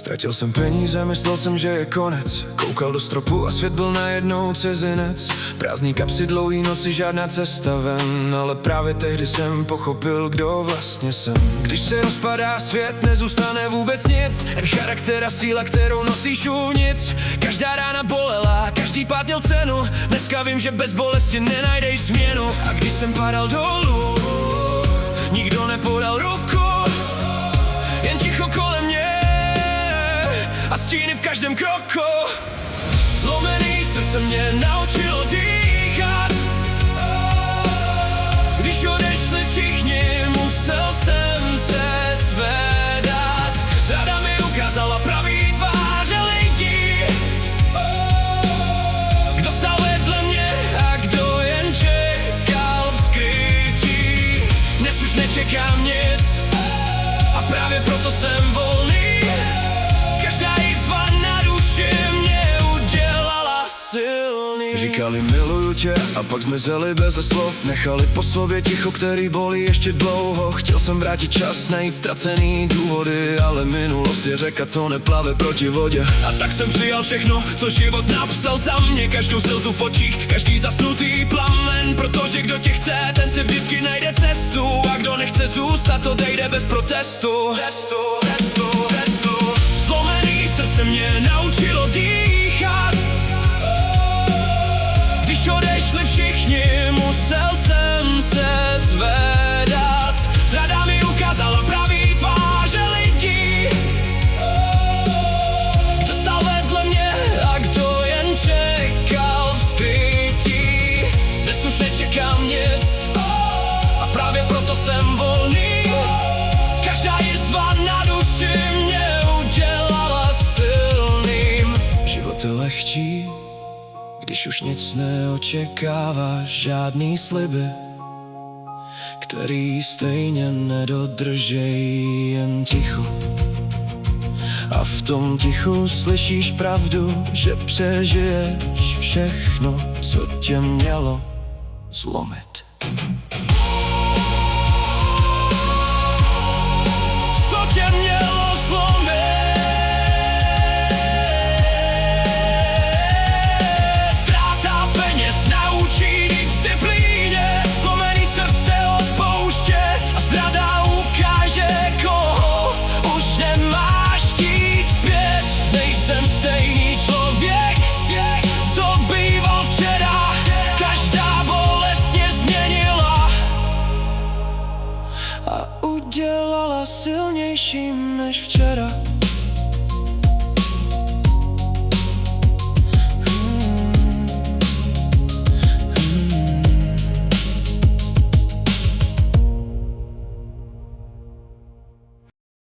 Ztratil jsem peníze, myslel jsem, že je konec. Koukal do stropu a svět byl najednou cizinec. Prázdný kapsy, dlouhý noci, žádná cesta ven. Ale právě tehdy jsem pochopil, kdo vlastně jsem. Když se rozpadá svět, nezůstane vůbec nic. Jen charakter a síla, kterou nosíš uvnitř. Každá rána bolela, každý pád měl cenu. Dneska vím, že bez bolesti nenajdeš změnu. A když jsem padal dolů, nikdo nepodal ruku. Jen ticho kolem mě a stíny v každém kroku. Zlomený srdce mě naučilo dýchat. Když odešli všichni, musel jsem se zvedat. Zrada mi ukázala pravý tváře lidí. Kdo stál vedle mě a kdo jen čekal v skrytí. Dnes už nečekám nic a právě proto jsem volný. Každá jizva na duši mě udělala silný. Říkali miluju tě a pak zmizeli beze slov. Nechali po sobě ticho, který bolí ještě dlouho. Chtěl jsem vrátit čas, najít ztracený důvody, ale minulost je řeka, co neplave proti vodě. A tak jsem přijal všechno, co život napsal za mě. Každou slzu v očích, každý zasnutý plamen. Protože kdo tě chce, ten si vždycky najde cestu. A kdo nechce zůstat, odejde bez protestu. Zlomený srdce mě naučilo dýchat. Když odešli všichni, musel jsem se zvedat. Zrada mi ukázala pravý tváře lidí. Kdo stál vedle mě a kdo jen čekal v skrytí. Dnes už nečekám nic a právě proto jsem volný. Každá jizva na duši mě udělala silným. Život je lehčí, když už nic neočekáváš, žádný sliby, který stejně nedodržej, jen ticho. A v tom tichu slyšíš pravdu, že přežiješ všechno, co tě mělo zlomit. Co tě mělo zlomit? Ztráta peněz naučí disciplíně. Zlomený srdce odpouštět a zrada ukáže, koho už nemáš chtít zpět. Nejsem stejný člověk, co býval včera. Každá bolest mě změnila a udělala silnějším než včera.